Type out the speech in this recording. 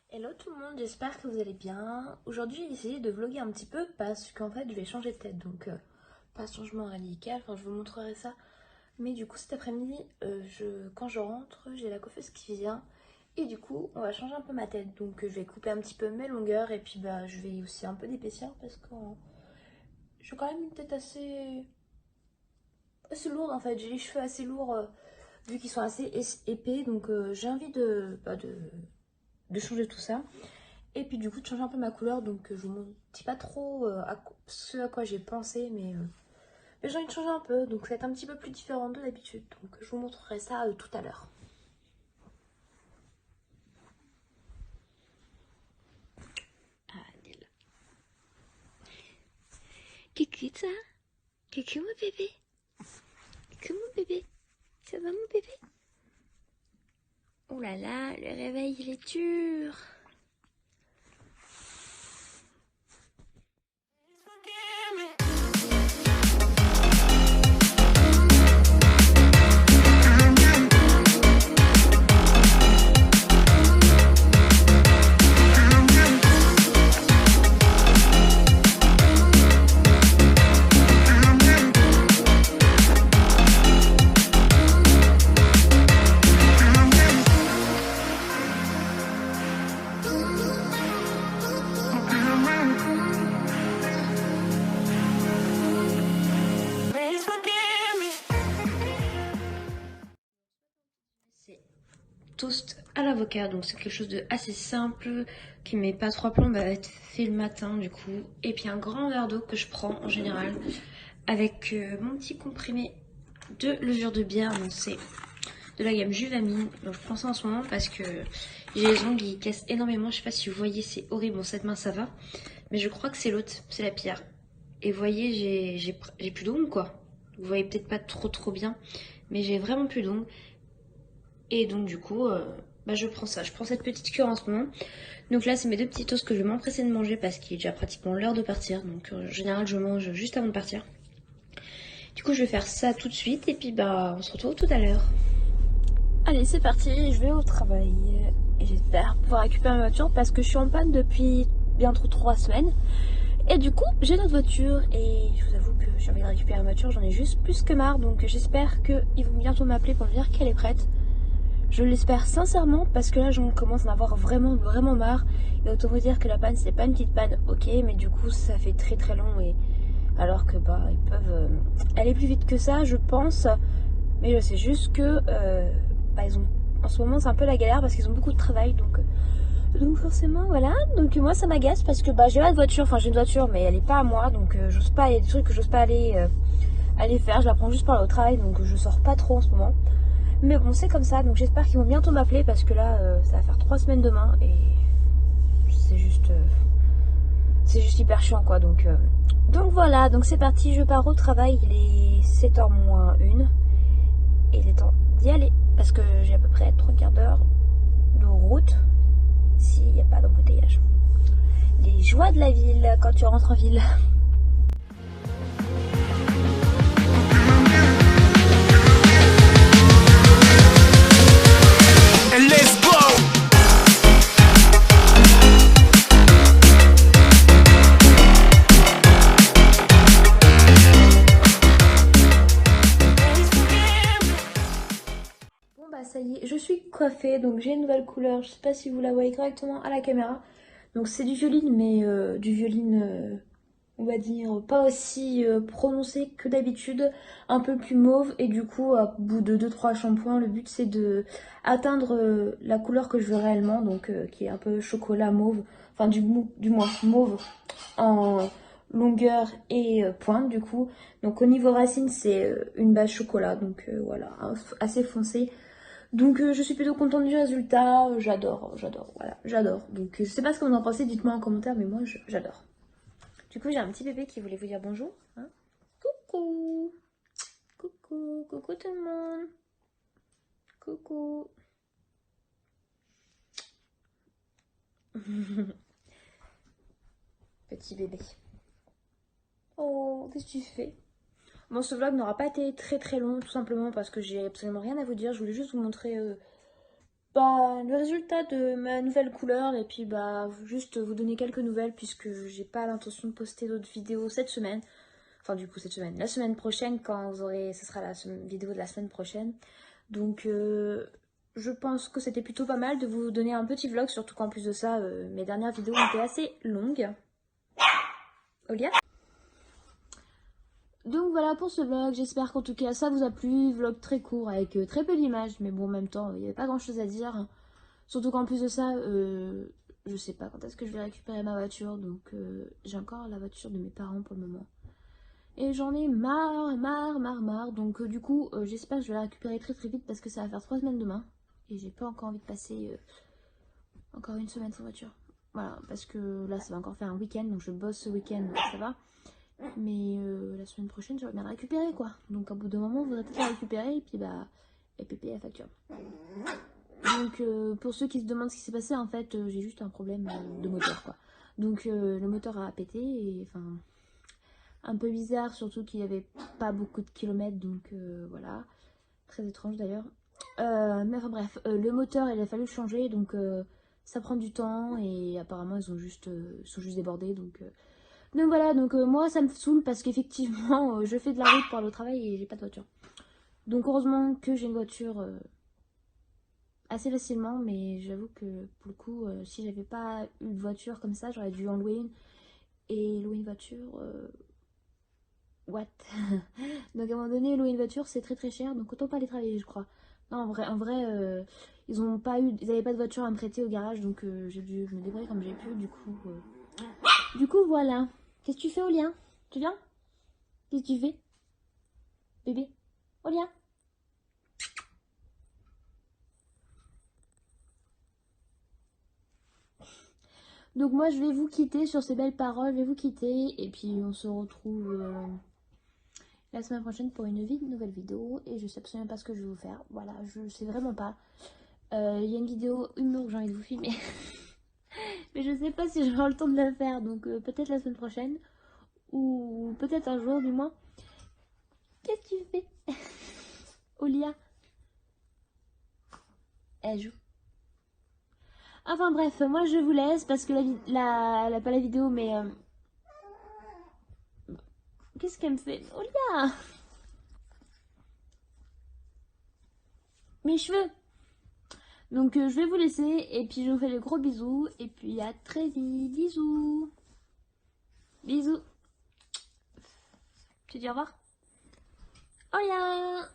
Hello tout le monde, j'espère que vous allez bien. Aujourd'hui j'ai décidé de vlogger un petit peu parce qu'en fait je vais changer de tête, donc pas changement radical, enfin je vous montrerai ça. Mais du coup cet après-midi, quand je rentre, j'ai la coiffeuse qui vient et du coup on va changer un peu ma tête. Donc je vais couper un petit peu mes longueurs et puis je vais aussi un peu d'épaissir parce que j'ai quand même une tête assez lourde en fait. J'ai les cheveux assez lourds vu qu'ils sont assez épais, donc j'ai envie de changer tout ça. Et puis du coup de changer un peu ma couleur, donc je vous dis pas trop ce à quoi j'ai pensé, mais j'ai envie de changer un peu, donc ça va être un petit peu plus différent de d'habitude, donc je vous montrerai ça tout à l'heure. Allez là. Coucou ça. Coucou mon bébé. Coucou mon bébé. Ça va mon bébé? Oh là là, le réveil il est dur. Toast à l'avocat, donc c'est quelque chose de assez simple qui met pas trois plombs, va être fait le matin du coup. Et puis un grand verre d'eau que je prends en général avec mon petit comprimé de levure de bière, donc c'est de la gamme Juvamine. Donc je prends ça en ce moment parce que j'ai les ongles qui cassent énormément. Je sais pas si vous voyez, c'est horrible. Bon, cette main ça va, mais je crois que c'est l'autre, c'est la pire. Et vous voyez, j'ai plus d'ongles quoi. Vous voyez peut-être pas trop bien, mais j'ai vraiment plus d'ongles. Et donc du coup, je prends ça. Je prends cette petite cure en ce moment. Donc là, c'est mes deux petits toasts que je vais m'empresser de manger parce qu'il est déjà pratiquement l'heure de partir. Donc en général, je mange juste avant de partir. Du coup, je vais faire ça tout de suite et puis on se retrouve tout à l'heure. Allez, c'est parti, je vais au travail. Et j'espère pouvoir récupérer ma voiture parce que je suis en panne depuis bientôt 3 semaines. Et du coup, j'ai notre voiture et je vous avoue que j'ai envie de récupérer ma voiture. J'en ai juste plus que marre. Donc j'espère qu'ils vont bientôt m'appeler pour me dire qu'elle est prête. Je l'espère sincèrement parce que là j'en commence à en avoir vraiment marre. Et autant vous dire que la panne c'est pas une petite panne, ok, mais du coup ça fait très long et alors que ils peuvent aller plus vite que ça je pense. Mais je sais juste que ils ont en ce moment c'est un peu la galère parce qu'ils ont beaucoup de travail donc forcément voilà. Donc moi ça m'agace parce que j'ai pas de voiture, enfin j'ai une voiture mais elle est pas à moi donc j'ose pas, il y a des trucs que j'ose pas aller faire, je la prends juste pour aller au travail donc je sors pas trop en ce moment. Mais bon, c'est comme ça, donc j'espère qu'ils vont bientôt m'appeler parce que là, ça va faire 3 semaines demain et c'est juste hyper chiant quoi. Donc voilà, donc c'est parti, je pars au travail, il est 7h moins 1 et il est temps d'y aller parce que j'ai à peu près 3 quarts d'heure de route s'il n'y a pas d'embouteillage. Les joies de la ville quand tu rentres en ville. Let's go! Bon ça y est, je suis coiffée, donc j'ai une nouvelle couleur, je sais pas si vous la voyez correctement à la caméra. Donc c'est du violine, mais du violine on va dire pas aussi prononcé que d'habitude, un peu plus mauve et du coup à bout de 2-3 shampoings le but c'est de atteindre la couleur que je veux réellement, donc qui est un peu chocolat mauve, enfin du moins mauve en longueur et pointe du coup. Donc au niveau racine c'est une base chocolat, donc voilà, assez foncé. Donc je suis plutôt contente du résultat, j'adore, voilà, j'adore. Donc je sais pas ce que vous en pensez, dites-moi en commentaire, mais moi j'adore. Du coup, j'ai un petit bébé qui voulait vous dire bonjour. Hein. Coucou. Coucou. Coucou tout le monde. Coucou. Petit bébé. Oh, qu'est-ce que tu fais? Bon, ce vlog n'aura pas été très long, tout simplement parce que j'ai absolument rien à vous dire. Je voulais juste vous montrer le résultat de ma nouvelle couleur et puis juste vous donner quelques nouvelles puisque j'ai pas l'intention de poster d'autres vidéos cette semaine. Enfin, du coup, cette semaine. La semaine prochaine, quand vous aurez. Ce sera la vidéo de la semaine prochaine. Donc, je pense que c'était plutôt pas mal de vous donner un petit vlog, surtout qu'en plus de ça, mes dernières vidéos ont été assez longues. Olia? Donc voilà pour ce vlog, j'espère qu'en tout cas ça vous a plu, vlog très court avec très peu d'images, mais bon en même temps il n'y avait pas grand chose à dire. Surtout qu'en plus de ça, je sais pas quand est-ce que je vais récupérer ma voiture, donc j'ai encore la voiture de mes parents pour le moment. Et j'en ai marre, donc du coup j'espère que je vais la récupérer très vite parce que ça va faire 3 semaines demain. Et j'ai pas encore envie de passer encore une semaine sans voiture. Voilà, parce que là ça va encore faire un week-end, donc je bosse ce week-end, donc ça va. Mais la semaine prochaine, j'aurais bien la récupérer quoi. Donc, au bout d'un moment, vous aurez peut-être la récupérer et puis et puis payer la facture. Donc, pour ceux qui se demandent ce qui s'est passé, en fait, j'ai juste un problème de moteur quoi. Donc, le moteur a pété et enfin, un peu bizarre, surtout qu'il n'y avait pas beaucoup de kilomètres. Donc, voilà. Très étrange d'ailleurs. Mais enfin, bref, le moteur, il a fallu le changer. Donc, ça prend du temps et apparemment, ils sont juste débordés. Donc voilà, moi ça me saoule parce qu'effectivement je fais de la route pour aller au travail et j'ai pas de voiture. Donc heureusement que j'ai une voiture assez facilement, mais j'avoue que pour le coup, si j'avais pas eu de voiture comme ça, j'aurais dû en louer une. Et louer une voiture, what? Donc à un moment donné, louer une voiture c'est très cher, donc autant pas aller travailler je crois. Non en vrai ils avaient pas de voiture à me prêter au garage, donc j'ai dû me débrouiller comme j'ai pu, du coup voilà. Qu'est-ce que tu fais au lien? Tu viens? Qu'est-ce que tu fais? Bébé, Aurélien. Donc moi je vais vous quitter sur ces belles paroles, je vais vous quitter et puis on se retrouve la semaine prochaine pour une nouvelle vidéo et je sais absolument pas ce que je vais vous faire. Voilà, je sais vraiment pas. Il y a une vidéo humour que j'ai envie de vous filmer. Mais je sais pas si j'aurai le temps de la faire, donc peut-être la semaine prochaine ou peut-être un jour du moins. Qu'est-ce que tu fais? Olia, elle joue. Enfin bref, moi je vous laisse parce que pas la vidéo, mais qu'est-ce qu'elle me fait? Olia, mes cheveux. Donc je vais vous laisser et puis je vous fais de gros bisous et puis à très vite. Bisous. Bisous. Tu dis au revoir? Olia.